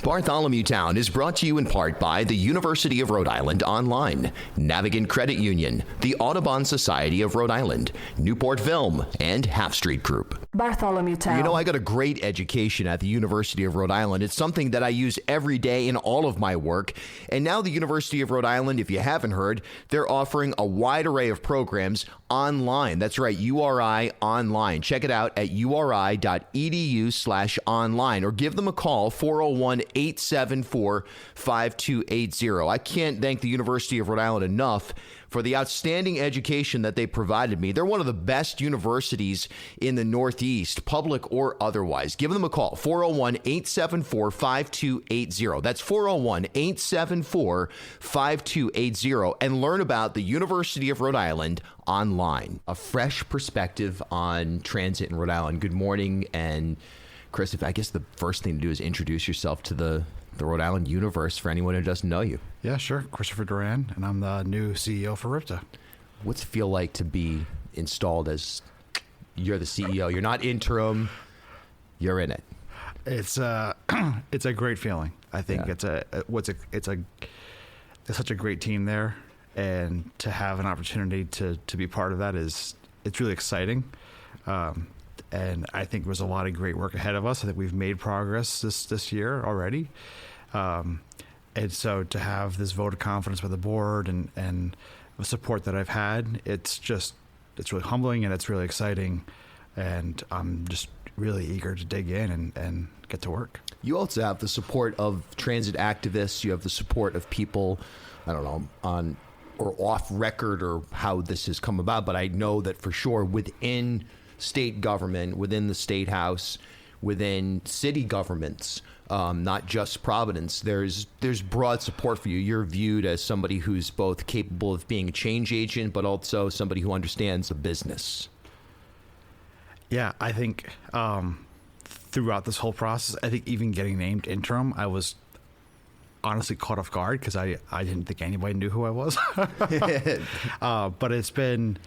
Bartholomew Town is brought to you in part by the University of Rhode Island Online, Navigant Credit Union, the Audubon Society of Rhode Island, Newport Film, and Half Street Group. Bartholomew Town. You know, I got a great education at the University of Rhode Island. It's something that I use every day in all of my work. And now the University of Rhode Island, if you haven't heard, they're offering a wide array of programs online. That's right, URI Online. Check it out at uri.edu/online or give them a call, 401-874-5280. I can't thank the University of Rhode Island enough for the outstanding education that they provided me. They're one of the best universities in the Northeast, public or otherwise. Give them a call, 401-874-5280. That's 401-874-5280, and learn about the University of Rhode Island online. A fresh perspective on transit in Rhode Island. Good morning. And Chris, I guess the first thing to do is introduce yourself to the Rhode Island universe for anyone who doesn't know you. Yeah, sure. Christopher Durand, and I'm the new CEO for RIPTA. What's it feel like to be installed as you're the CEO? You're not interim. You're in it. It's a great feeling. I think it's such a great team there, and to have an opportunity to be part of that it's really exciting. And I think there's a lot of great work ahead of us. I think we've made progress this year already. And so to have this vote of confidence by the board and the support that I've had, it's really humbling and it's really exciting. And I'm just really eager to dig in and get to work. You also have the support of transit activists. You have the support of people, I don't know, on or off record or how this has come about, but I know that for sure within state government, within the state house, within city governments, not just Providence, there's broad support for you. You're viewed as somebody who's both capable of being a change agent, but also somebody who understands a business. Yeah, I think throughout this whole process, I think even getting named interim, I was honestly caught off guard because I didn't think anybody knew who I was. But it's been,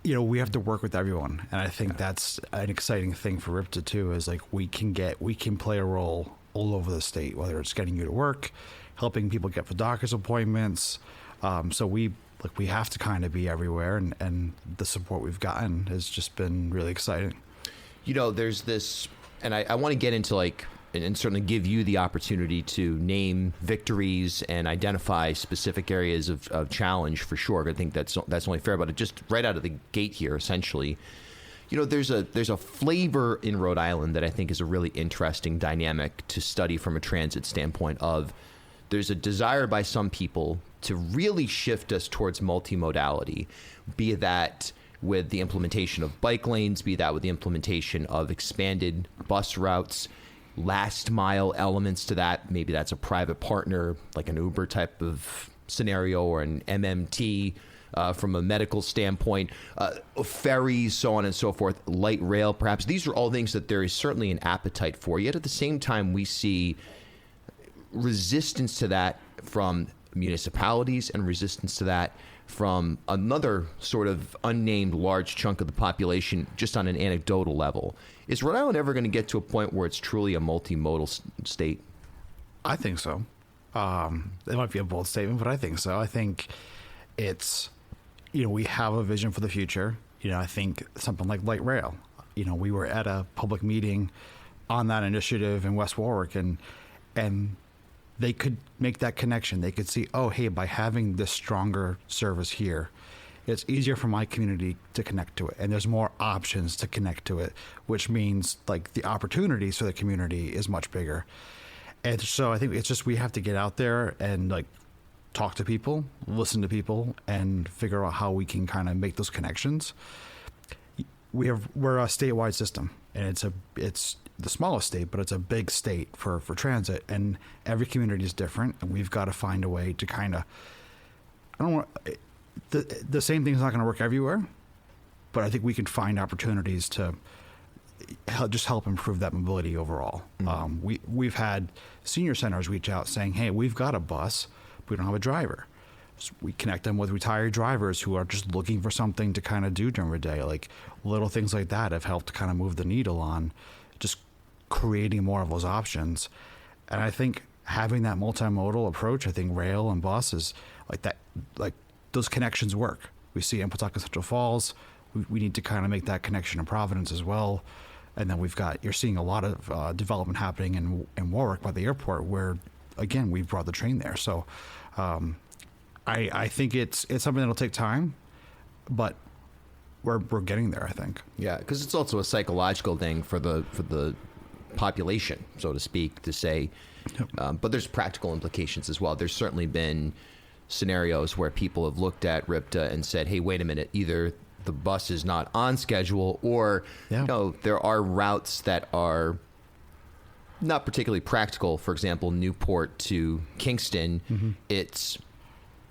we have to work with everyone. And I think that's an exciting thing for RIPTA too, is like we can play a role all over the state, whether it's getting you to work, helping people get for doctor's appointments. So we have to kind of be everywhere, and the support we've gotten has just been really exciting. There's this, and I want to get into and certainly give you the opportunity to name victories and identify specific areas of challenge for sure. I think that's only fair, but just right out of the gate here, essentially, there's a flavor in Rhode Island that I think is a really interesting dynamic to study from a transit standpoint. There's a desire by some people to really shift us towards multi-modality, be that with the implementation of bike lanes, be that with the implementation of expanded bus routes, last mile elements to that. Maybe that's a private partner, like an Uber type of scenario, or an MMT from a medical standpoint, ferries, so on and so forth, light rail perhaps. These are all things that there is certainly an appetite for. Yet at the same time, we see resistance to that from municipalities and resistance to that from another sort of unnamed large chunk of the population, just on an anecdotal level. Is Rhode Island ever going to get to a point where it's truly a multimodal state? I think so. It might be a bold statement, but I think so. I think it's, we have a vision for the future. I think something like light rail. We were at a public meeting on that initiative in West Warwick, and they could make that connection. They could see, oh, hey, by having this stronger service here, it's easier for my community to connect to it. And there's more options to connect to it, which means the opportunities for the community is much bigger. And so I think it's just, we have to get out there and talk to people, listen to people, and figure out how we can kind of make those connections. We're a statewide system, and it's the smallest state, but it's a big state for transit, and every community is different, and we've got to find a way to kind of, the same thing's not going to work everywhere, but I think we can find opportunities to help improve that mobility overall. Mm-hmm. We've had senior centers reach out saying, hey, we've got a bus, but we don't have a driver. So we connect them with retired drivers who are just looking for something to kind of do during the day. Little things like that have helped kind of move the needle on just creating more of those options. And I think having that multimodal approach, I think rail and bus is like that, like those connections work. We see in Pawtucket Central Falls. We need to kind of make that connection in Providence as well. And then you're seeing a lot of development happening in Warwick by the airport where, again, we've brought the train there. So I think it's something that'll take time, but we're getting there, I think. Yeah, because it's also a psychological thing for the population, so to speak, to say. Yep. But there's practical implications as well. There's certainly been scenarios where people have looked at RIPTA and said, hey, wait a minute, either the bus is not on schedule or there are routes that are not particularly practical. For example, Newport to Kingston, it's,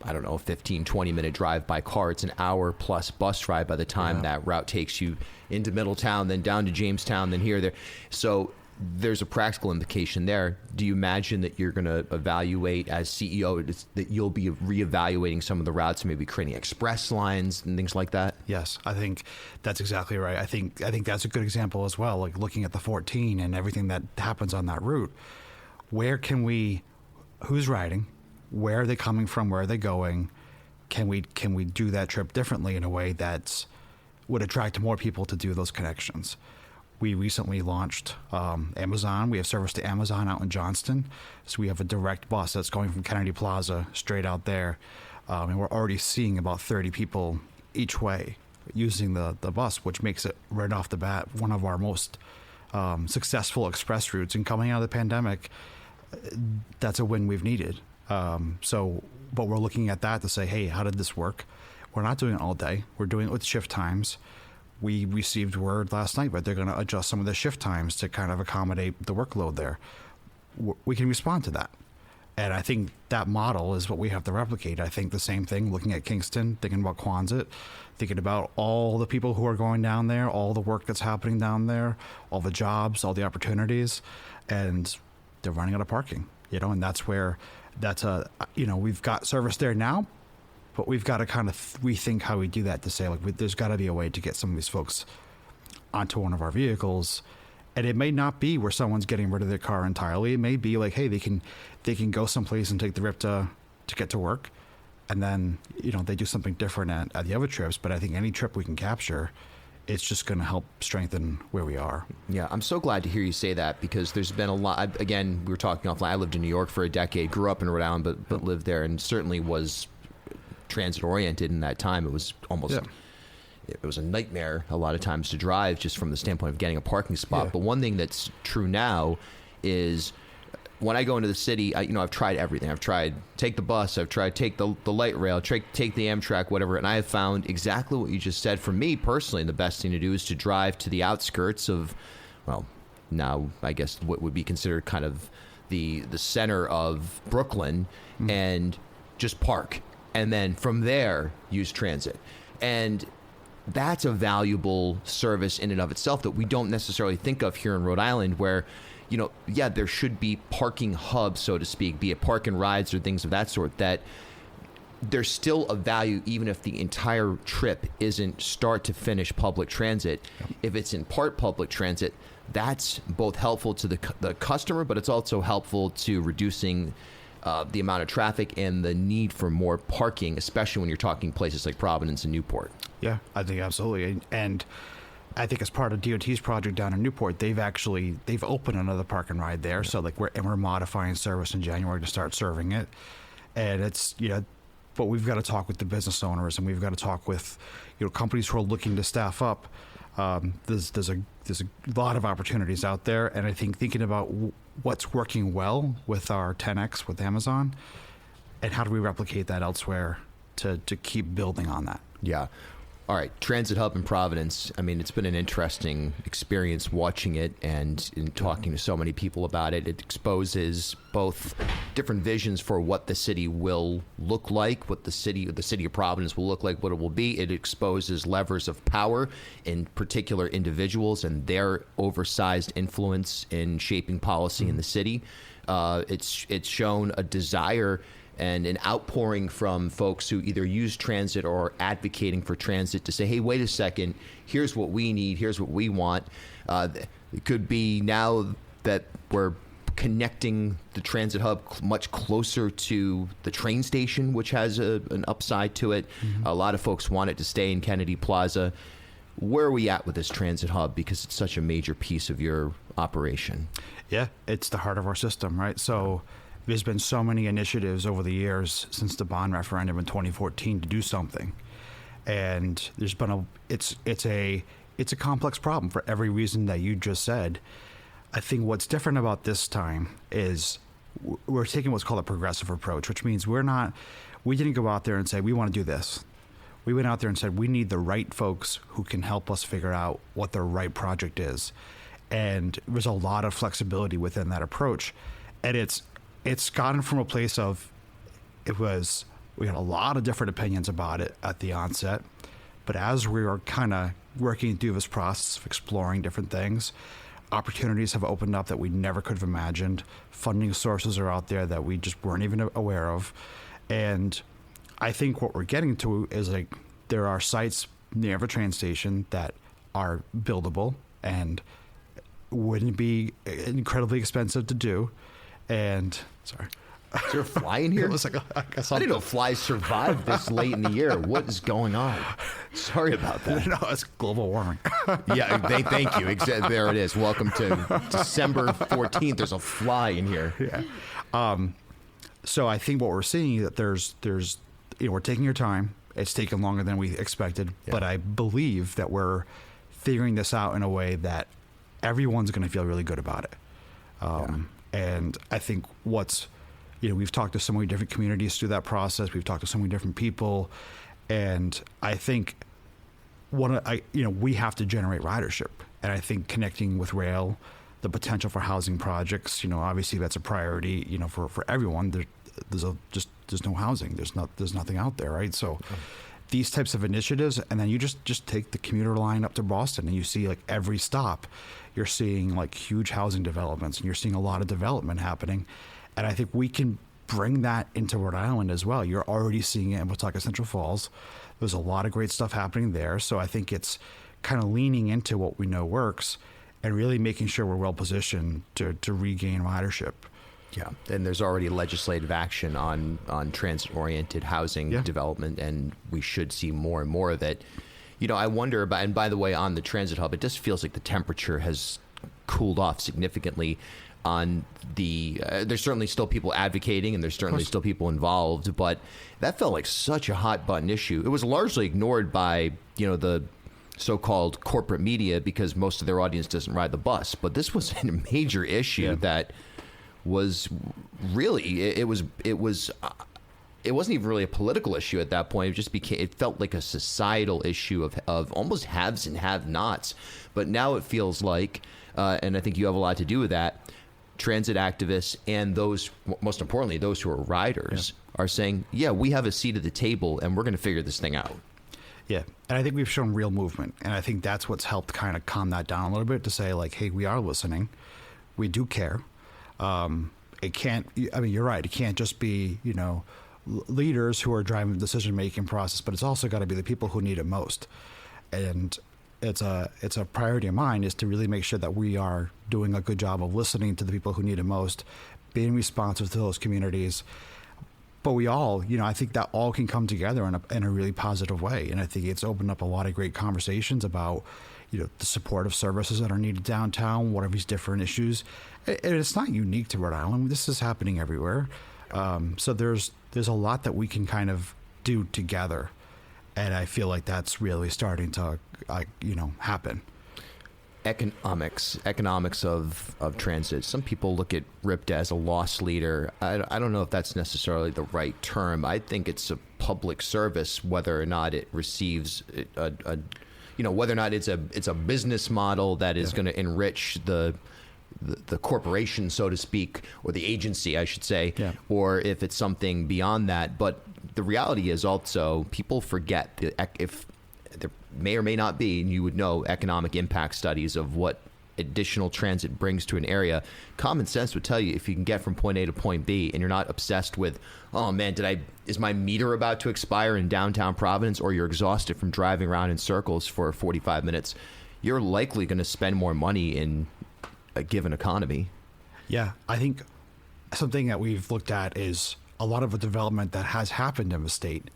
I don't know, 15, 20-minute drive by car. It's an hour plus bus ride by the time that route takes you into Middletown, then down to Jamestown, then here, there. So there's a practical implication there. Do you imagine that you're going to evaluate as CEO, that you'll be reevaluating some of the routes, maybe creating express lines and things like that? Yes, I think that's exactly right. I think that's a good example as well, like looking at the 14 and everything that happens on that route. Who's riding? Where are they coming from? Where are they going? Can we do that trip differently in a way that would attract more people to do those connections? We recently launched Amazon. We have service to Amazon out in Johnston. So we have a direct bus that's going from Kennedy Plaza straight out there. And we're already seeing about 30 people each way using the bus, which makes it right off the bat one of our most successful express routes. And coming out of the pandemic, that's a win we've needed. But we're looking at that to say, hey, how did this work? We're not doing it all day. We're doing it with shift times. We received word last night, but they're going to adjust some of the shift times to kind of accommodate the workload there. We can respond to that. And I think that model is what we have to replicate. I think the same thing, looking at Kingston, thinking about Quonset, thinking about all the people who are going down there, all the work that's happening down there, all the jobs, all the opportunities, and they're running out of parking, and we've got service there now, but we've got to kind of rethink how we do that to say, like, there's got to be a way to get some of these folks onto one of our vehicles. And it may not be where someone's getting rid of their car entirely. It may be like, hey, they can go someplace and take the RIPTA to get to work. And then, they do something different at the other trips. But I think any trip we can capture, it's just going to help strengthen where we are. Yeah, I'm so glad to hear you say that, because there's been a lot. Again, we were talking offline. I lived in New York for a decade, grew up in Rhode Island, but lived there, and certainly was transit oriented in that time. It was almost it was a nightmare a lot of times to drive, just from the standpoint of getting a parking spot. But one thing that's true now is when I go into the city, I've tried everything. I've tried take the bus, I've tried take the light rail, take the Amtrak, whatever, and I have found exactly what you just said. For me personally, the best thing to do is to drive to the outskirts of, well, now I guess what would be considered kind of the center of Brooklyn, and just park, and then from there use transit. And that's a valuable service in and of itself that we don't necessarily think of here in Rhode Island, where, there should be parking hubs, so to speak, be it park and rides or things of that sort, that there's still a value even if the entire trip isn't start to finish public transit. If it's in part public transit, that's both helpful to the customer, but it's also helpful to reducing the amount of traffic and the need for more parking, especially when you're talking places like Providence and Newport. Yeah, I think absolutely. And I think as part of DOT's project down in Newport, they've opened another park and ride there. So we're modifying service in January to start serving it. And it's, but we've got to talk with the business owners, and we've got to talk with, companies who are looking to staff up. There's a lot of opportunities out there, and I think thinking about what's working well with our 10X with Amazon, and how do we replicate that elsewhere to keep building on that. Yeah. All right, Transit Hub in Providence. I mean, it's been an interesting experience watching it and in talking to so many people about it. It exposes both different visions for what the city will look like, what the city of Providence will look like, what it will be. It exposes levers of power in particular individuals and their oversized influence in shaping policy in the city. It's shown a desire and an outpouring from folks who either use transit or are advocating for transit to say, hey, wait a second, here's what we need, here's what we want. It could be now that we're connecting the transit hub much closer to the train station, which has an upside to it. A lot of folks want it to stay in Kennedy Plaza. Where are we at with this transit hub? Because it's such a major piece of your operation. Yeah, it's the heart of our system, right? So there's been so many initiatives over the years since the bond referendum in 2014 to do something. And there's been it's a complex problem for every reason that you just said. I think what's different about this time is we're taking what's called a progressive approach, which means we didn't go out there and say, we want to do this. We went out there and said, we need the right folks who can help us figure out what the right project is. And there's a lot of flexibility within that approach. And it's gotten from a place of, we had a lot of different opinions about it at the onset. But as we were kind of working through this process of exploring different things, opportunities have opened up that we never could have imagined. Funding sources are out there that we just weren't even aware of. And I think what we're getting to is like there are sites near the train station that are buildable and wouldn't be incredibly expensive to do. And sorry. Is there a fly in here? It was like I didn't know flies survived this late in the year. What is going on? Sorry about that. No, it's global warming. Yeah, thank you. There it is. Welcome to December 14th. There's a fly in here. Yeah. So I think what we're seeing is that there's we're taking your time. It's taken longer than we expected, but I believe that we're figuring this out in a way that everyone's going to feel really good about it. And I think we've talked to so many different communities through that process. We've talked to so many different people, and I think we have to generate ridership. And I think connecting with rail, the potential for housing projects, obviously that's a priority, for everyone. There's no housing. There's nothing out there, right? So these types of initiatives, and then you just take the commuter line up to Boston, and you see like every stop, you're seeing like huge housing developments, and you're seeing a lot of development happening. And I think we can bring that into Rhode Island as well. You're already seeing it in Pawtucket Central Falls. There's a lot of great stuff happening there. So I think it's kind of leaning into what we know works and really making sure we're well positioned to regain ridership. Yeah, and there's already legislative action on transit-oriented housing development, and we should see more and more of it. I wonder about, and by the way, on the transit hub, it just feels like the temperature has cooled off significantly. On there's certainly still people advocating, and there's certainly still people involved, but that felt like such a hot button issue. It was largely ignored by the so-called corporate media because most of their audience doesn't ride the bus. But this was a major issue that was really it wasn't even really a political issue at that point. It felt like a societal issue of almost haves and have-nots. But now it feels like, and I think you have a lot to do with that, transit activists and those, most importantly, those who are riders are saying, we have a seat at the table and we're going to figure this thing out. Yeah. And I think we've shown real movement. And I think that's what's helped kind of calm that down a little bit to say like, hey, we are listening. We do care. It can't, you're right. It can't just be, leaders who are driving the decision-making process, but it's also got to be the people who need it most. And it's a priority of mine is to really make sure that we are doing a good job of listening to the people who need it most, being responsive to those communities. But we all, I think that all can come together in a really positive way. And I think it's opened up a lot of great conversations about, the supportive services that are needed downtown, what are these different issues. And it's not unique to Rhode Island. This is happening everywhere. So there's a lot that we can kind of do together. And I feel like that's really starting to, happen. Economics of transit. Some people look at RIPTA as a loss leader. I don't know if that's necessarily the right term. I think it's a public service, whether or not it receives whether or not it's a business model that is going to enrich the corporation, so to speak, or the agency, I should say, or if it's something beyond that. But the reality is also people forget that if there may or may not be, and you would know, economic impact studies of what additional transit brings to an area. Common sense would tell you if you can get from point A to point B and you're not obsessed with, oh man, is my meter about to expire in downtown Providence, or you're exhausted from driving around in circles for 45 minutes, you're likely going to spend more money in a given economy. Yeah, I think something that we've looked at is a lot of the development that has happened in the state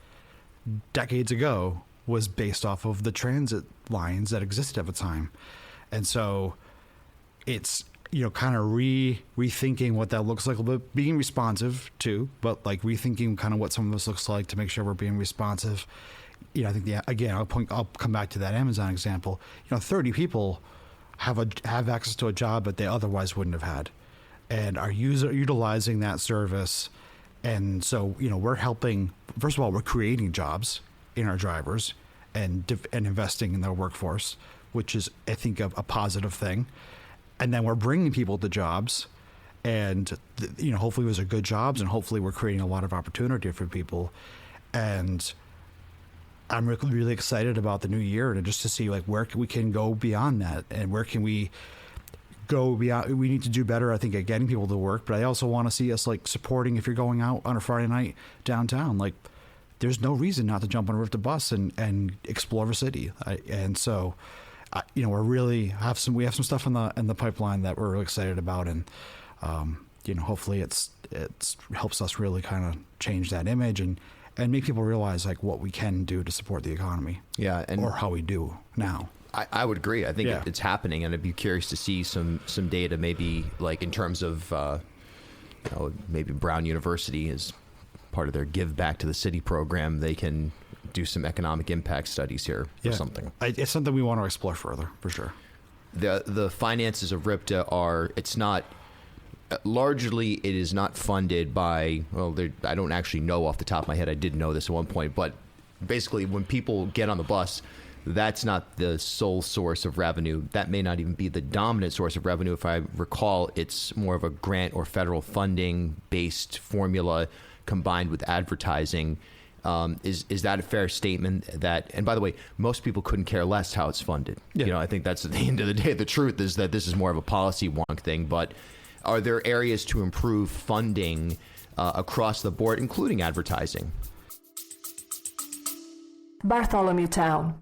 decades ago was based off of the transit lines that existed at the time. And so it's, kind of rethinking what that looks like, but being responsive too, but like rethinking kind of what some of this looks like to make sure we're being responsive. I think I'll come back to that Amazon example. 30 people have access to a job that they otherwise wouldn't have had, and are utilizing that service. And so, we're helping. First of all, we're creating jobs in our drivers and investing in their workforce, which is, I think, a positive thing. And then we're bringing people to jobs, and hopefully those are good jobs, and hopefully we're creating a lot of opportunity for people. And I'm really excited about the new year, and just to see like where we can go beyond that, and where can we go beyond. We need to do better, I think, at getting people to work. But I also want to see us like supporting, if you're going out on a Friday night downtown, like there's no reason not to jump on a RIPTA bus and explore the city. And so, we're really we have some stuff in the pipeline that we're really excited about, and hopefully it's helps us really kind of change that image and make people realize like what we can do to support the economy. Yeah, or how we do now. I would agree. I think it's happening, and I'd be curious to see some data, maybe like in terms of maybe Brown University is part of their Give Back to the City program. They can do some economic impact studies here or something. It's something we want to explore further, for sure. The finances of RIPTA are, it's not, largely it is not funded by, I don't actually know off the top of my head. I did know this at one point, but basically when people get on the bus, that's not the sole source of revenue. That may not even be the dominant source of revenue. If I recall, it's more of a grant or federal funding based formula combined with advertising. Is that a fair statement? That, and by the way, most people couldn't care less how it's funded. Yeah. I think that's at the end of the day. The truth is that this is more of a policy wonk thing. But are there areas to improve funding across the board, including advertising? Bartholomew Town.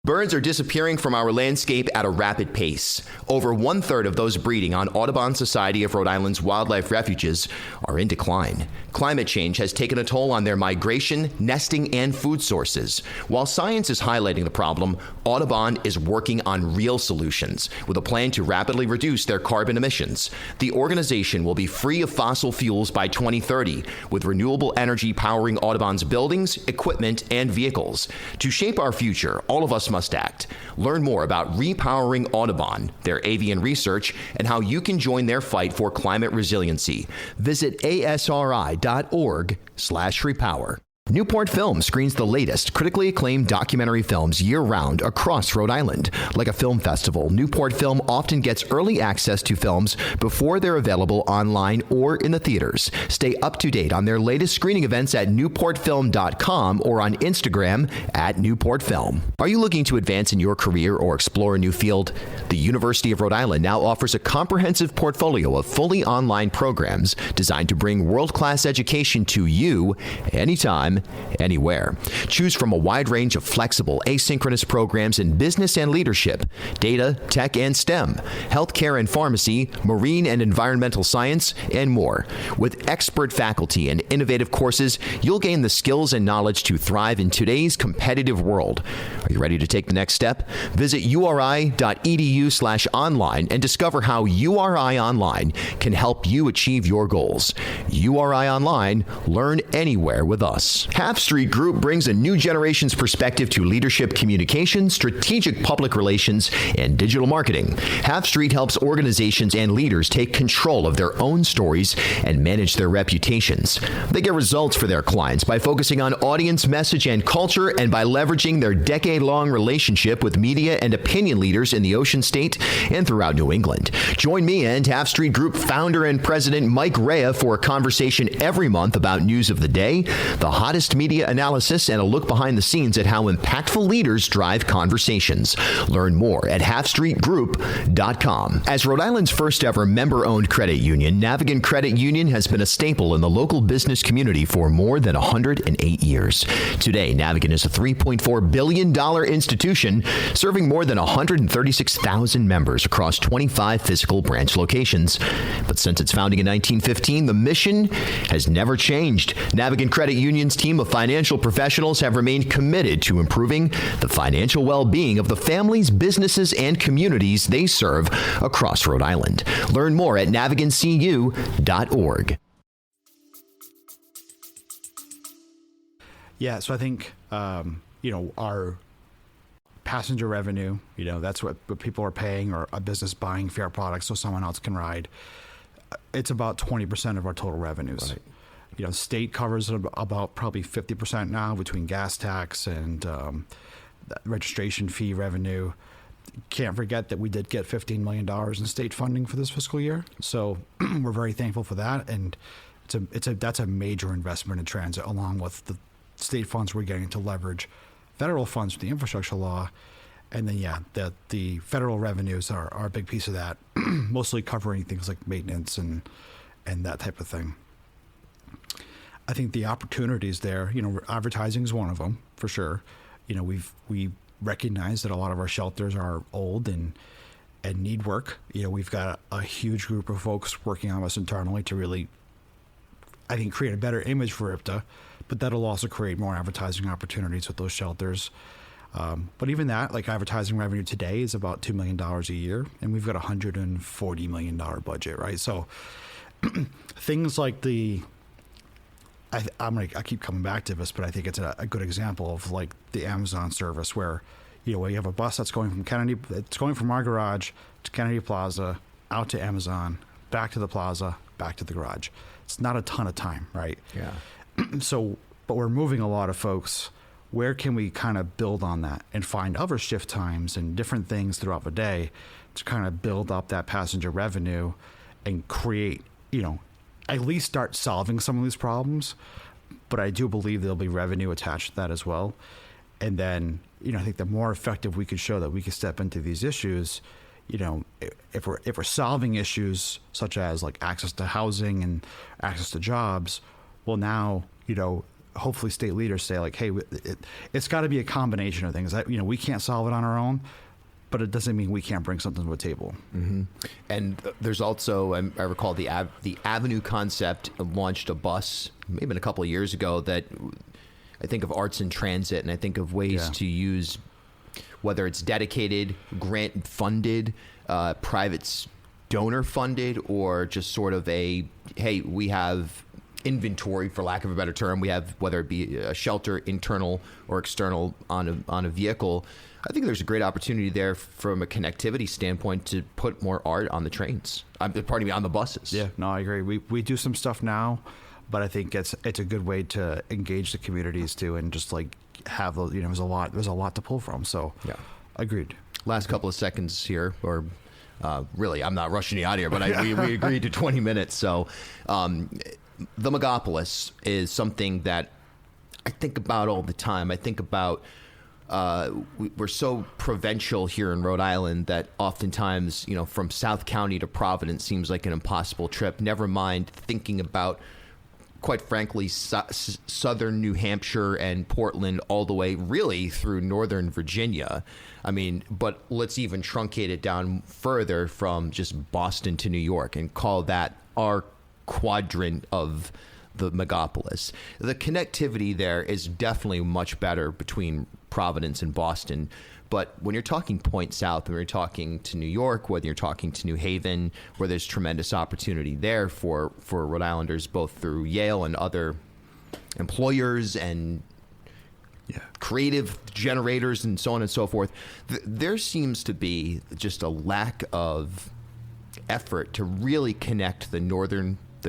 Birds are disappearing from our landscape at a rapid pace. Over 1/3 of those breeding on Audubon Society of Rhode Island's wildlife refuges are in decline. Climate change has taken a toll on their migration, nesting, and food sources. While science is highlighting the problem, Audubon is working on real solutions with a plan to rapidly reduce their carbon emissions. The organization will be free of fossil fuels by 2030, with renewable energy powering Audubon's buildings, equipment, and vehicles. To shape our future, all of us must act. Learn more about Repowering Audubon, their avian research, and how you can join their fight for climate resiliency. Visit asri.org/repower. Newport Film screens the latest critically acclaimed documentary films year-round across Rhode Island. Like a film festival, Newport Film often gets early access to films before they're available online or in the theaters. Stay up to date on their latest screening events at newportfilm.com or on Instagram @NewportFilm. Are you looking to advance in your career or explore a new field? The University of Rhode Island now offers a comprehensive portfolio of fully online programs designed to bring world-class education to you anytime, anywhere. Choose from a wide range of flexible, asynchronous programs in business and leadership, data, tech, and STEM, healthcare and pharmacy, marine and environmental science, and more. With expert faculty and innovative courses, you'll gain the skills and knowledge to thrive in today's competitive world. Are you ready to take the next step? Visit uri.edu/online and discover how URI Online can help you achieve your goals. URI Online, learn anywhere with us. Half Street Group brings a new generation's perspective to leadership communication, strategic public relations, and digital marketing. Half Street helps organizations and leaders take control of their own stories and manage their reputations. They get results for their clients by focusing on audience message and culture, and by leveraging their decade-long relationship with media and opinion leaders in the Ocean State and throughout New England. Join me and Half Street Group founder and president Mike Rea for a conversation every month about news of the day, the hottest hottest media analysis and a look behind the scenes at how impactful leaders drive conversations. Learn more at halfstreetgroup.com. As Rhode Island's first ever member-owned credit union, Navigant Credit Union has been a staple in the local business community for more than 108 years. Today, Navigant is a $3.4 billion institution serving more than 136,000 members across 25 physical branch locations. But since its founding in 1915, the mission has never changed. Navigant Credit Union's team of financial professionals have remained committed to improving the financial well-being of the families, businesses, and communities they serve across Rhode Island. Learn more at navigantcu.org. Yeah, so I think, our passenger revenue, that's what people are paying, or a business buying fare products so someone else can ride. It's about 20% of our total revenues. Right. State covers about probably 50% now between gas tax and registration fee revenue. Can't forget that we did get $15 million in state funding for this fiscal year. So we're very thankful for that. And that's a major investment in transit, along with the state funds we're getting to leverage federal funds for the infrastructure law. And then, the federal revenues are a big piece of that, mostly covering things like maintenance and that type of thing. I think the opportunities there, advertising is one of them for sure. We recognize that a lot of our shelters are old and need work. We've got a huge group of folks working on us internally to really, I think, create a better image for RIPTA, but that'll also create more advertising opportunities with those shelters. But even that, like advertising revenue today is about $2 million a year, and we've got a $140 million budget, right? So things like I keep coming back to this, but I think it's a good example of like the Amazon service where, where you have a bus that's going from it's going from our garage to Kennedy Plaza, out to Amazon, back to the plaza, back to the garage. It's not a ton of time, right? Yeah. But we're moving a lot of folks. Where can we kind of build on that and find other shift times and different things throughout the day to kind of build up that passenger revenue and create, at least start solving some of these problems. But I do believe there'll be revenue attached to that as well. And then, I think the more effective we could show that we could step into these issues, if we're solving issues such as like access to housing and access to jobs, well, now, hopefully state leaders say like, hey, it's got to be a combination of things. We can't solve it on our own, but it doesn't mean we can't bring something to the table. Mm-hmm. And there's also, I recall the Avenue concept launched a bus maybe a couple of years ago that I think of arts in transit, and I think of ways to use, whether it's dedicated, grant funded, private donor funded, or just sort of hey, we have inventory, for lack of a better term. We have, whether it be a shelter, internal or external, on a vehicle. I think there's a great opportunity there from a connectivity standpoint to put more art on the trains. On the buses. Yeah, no, I agree. We do some stuff now, but I think it's a good way to engage the communities too, and just like have those. There's a lot to pull from. So yeah, agreed. Last couple of seconds here, or really, I'm not rushing you out here, but we agreed to 20 minutes. So. The megapolis is something that I think about all the time. I think about we're so provincial here in Rhode Island that oftentimes, from South County to Providence seems like an impossible trip. Never mind thinking about, quite frankly, southern New Hampshire and Portland all the way really through northern Virginia. I mean, but let's even truncate it down further from just Boston to New York and call that our quadrant of the megapolis. The connectivity there is definitely much better between Providence and Boston. But when you're talking point south, when you're talking to New York, whether you're talking to New Haven, where there's tremendous opportunity there for Rhode Islanders, both through Yale and other employers and creative generators and so on and so forth, there seems to be just a lack of effort to really connect the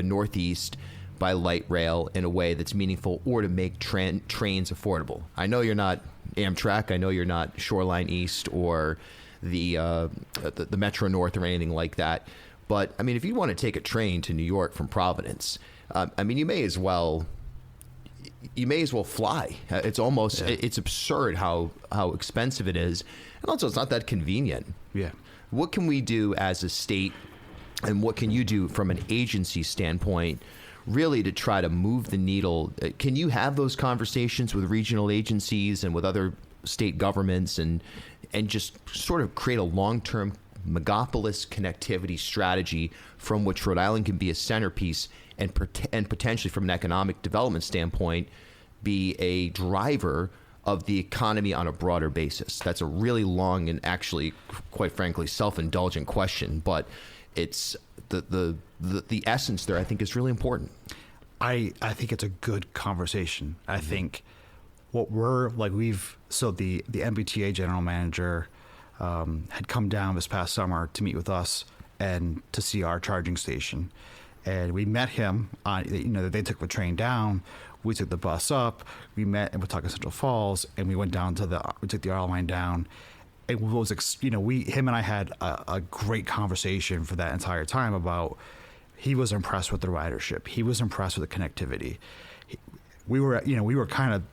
Northeast by light rail in a way that's meaningful, or to make trains affordable. I know you're not Amtrak. I know you're not Shoreline East or the Metro North or anything like that. But I mean, if you want to take a train to New York from Providence, I mean, you may as well you may as well fly. It's almost it's absurd how expensive it is, and also it's not that convenient. Yeah. What can we do as a state, and what can you do from an agency standpoint, really to try to move the needle? Can you have those conversations with regional agencies and with other state governments, and just sort of create a long-term megapolis connectivity strategy from which Rhode Island can be a centerpiece, and potentially from an economic development standpoint be a driver of the economy on a broader basis? That's a really long and actually, quite frankly, self-indulgent question, but it's the essence there, I think, is really important. I think it's a good conversation. I think what we're like, the MBTA general manager had come down this past summer to meet with us and to see our charging station. And we met him on, they took the train down, we took the bus up, we met in Pawtucket Central Falls, and we went down we took the R line down. It was, him and I had a great conversation for that entire time about, he was impressed with the ridership. He was impressed with the connectivity. We were kind of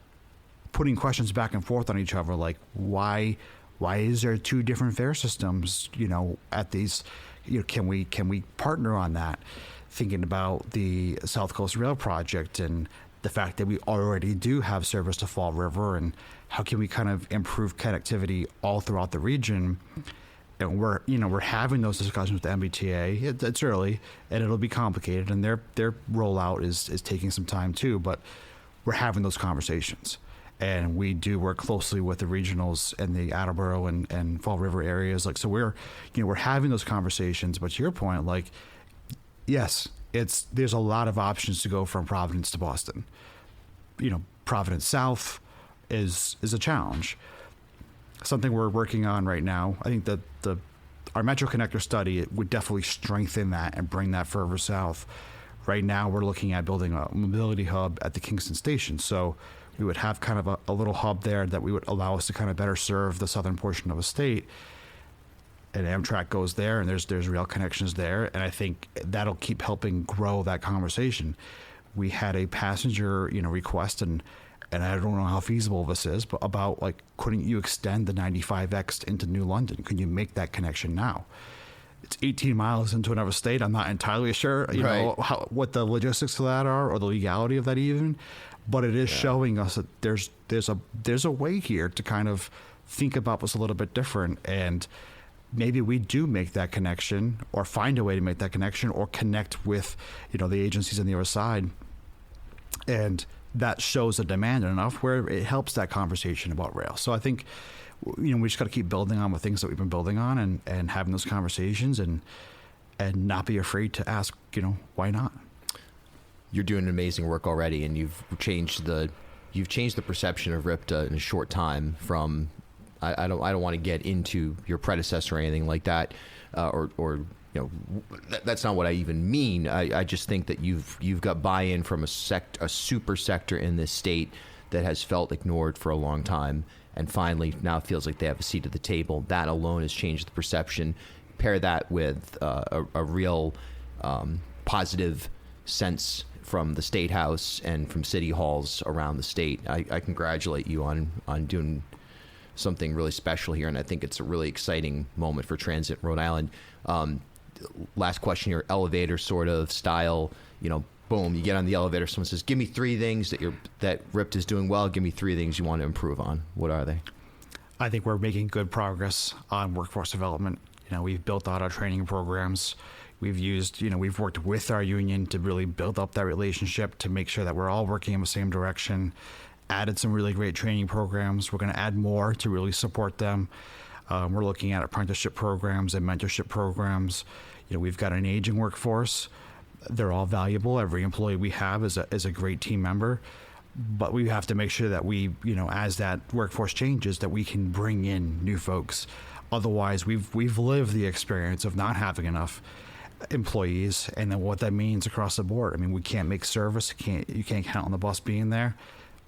putting questions back and forth on each other, like why is there two different fare systems, at these, can we partner on that? Thinking about the South Coast Rail project and the fact that we already do have service to Fall River, and how can we kind of improve connectivity all throughout the region? And we're having those discussions with the MBTA. It's early and it'll be complicated, and their rollout is taking some time too, but we're having those conversations. And we do work closely with the regionals and the Attleboro and Fall River areas. Like, so we're having those conversations, but to your point, like, yes, there's a lot of options to go from Providence to Boston. Providence South is a challenge. Something we're working on right now. I think that our Metro Connector study, it would definitely strengthen that and bring that further south. Right now, we're looking at building a mobility hub at the Kingston station. So we would have kind of a little hub there that we would allow us to kind of better serve the southern portion of the state. And Amtrak goes there, and there's rail connections there, and I think that'll keep helping grow that conversation. We had a passenger, request, and I don't know how feasible this is, but about, like, couldn't you extend the 95X into New London? Could you make that connection now? It's 18 miles into another state. I'm not entirely sure, what the logistics of that are, or the legality of that even, but it is showing us that there's a way here to kind of think about this a little bit different, and maybe we do make that connection, or find a way to make that connection, or connect with, the agencies on the other side. And that shows a demand enough where it helps that conversation about rail. So I think, we just got to keep building on the things that we've been building on, and having those conversations, and not be afraid to ask, why not? You're doing amazing work already, and you've changed the perception of RIPTA in a short time from, I don't want to get into your predecessor or anything like that, or that's not what I even mean. I just think that you've got buy-in from a super sector in this state that has felt ignored for a long time, and finally now feels like they have a seat at the table. That alone has changed the perception. Pair that with a real positive sense from the State House and from city halls around the state. I congratulate you on doing something really special here, and I think it's a really exciting moment for transit in Rhode Island. Last question here, elevator sort of style, boom, you get on the elevator, someone says, give me 3 things that RIPTA is doing well, give me 3 things you want to improve on. What are they? I think we're making good progress on workforce development. We've built out our training programs. We've we've worked with our union to really build up that relationship, to make sure that we're all working in the same direction. Added some really great training programs. We're going to add more to really support them. We're looking at apprenticeship programs and mentorship programs. We've got an aging workforce. They're all valuable. Every employee we have is a great team member. But we have to make sure that we, as that workforce changes, that we can bring in new folks. Otherwise, we've lived the experience of not having enough employees, and then what that means across the board. I mean, we can't make service. You can't count on the bus being there.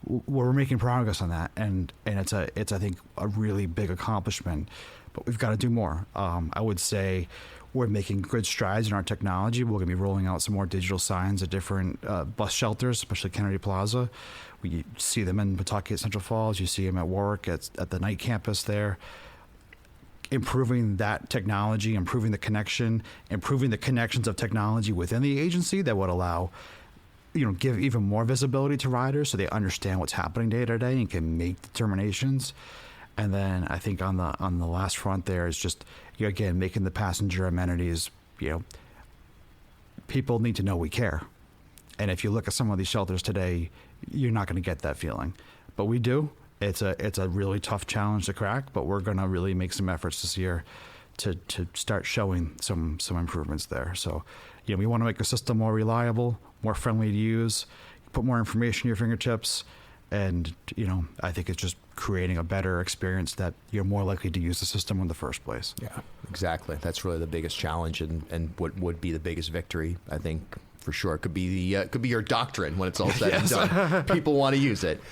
We're making progress on that, and it's I think a really big accomplishment, but we've got to do more. I would say we're making good strides in our technology. We're going to be rolling out some more digital signs at different bus shelters, especially Kennedy Plaza. We see them in Pawtucket, Central Falls. You see them at Warwick, at the night campus there. Improving that technology, improving the connection, improving the connections of technology within the agency that would allow, give even more visibility to riders so they understand what's happening day to day and can make determinations. And then I think on the last front there is just, again, making the passenger amenities, people need to know we care. And if you look at some of these shelters today, you're not going to get that feeling. But we do. It's a really tough challenge to crack, but we're going to really make some efforts this year to start showing some improvements there. So, we want to make the system more reliable, more friendly to use, put more information at your fingertips. And, I think it's just creating a better experience that you're more likely to use the system in the first place. Yeah, exactly. That's really the biggest challenge and what would be the biggest victory, I think, for sure. It could be your doctrine when it's all said and done. People want to use it.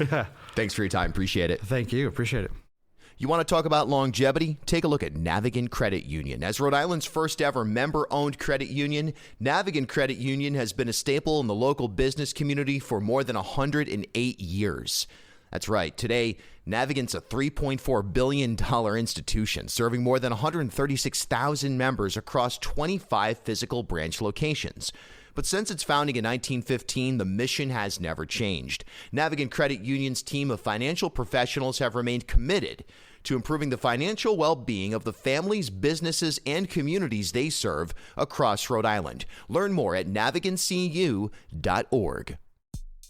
Thanks for your time. Appreciate it. Thank you. Appreciate it. You want to talk about longevity? Take a look at Navigant Credit Union. As Rhode Island's first ever member-owned credit union, Navigant Credit Union has been a staple in the local business community for more than 108 years. That's right. Today, Navigant's a $3.4 billion institution serving more than 136,000 members across 25 physical branch locations. But since its founding in 1915, the mission has never changed. Navigant Credit Union's team of financial professionals have remained committed to improving the financial well-being of the families, businesses, and communities they serve across Rhode Island. Learn more at navigantcu.org.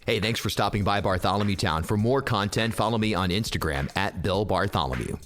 Hey, thanks for stopping by Bartholomew Town. For more content, follow me on Instagram at Bill Bartholomew.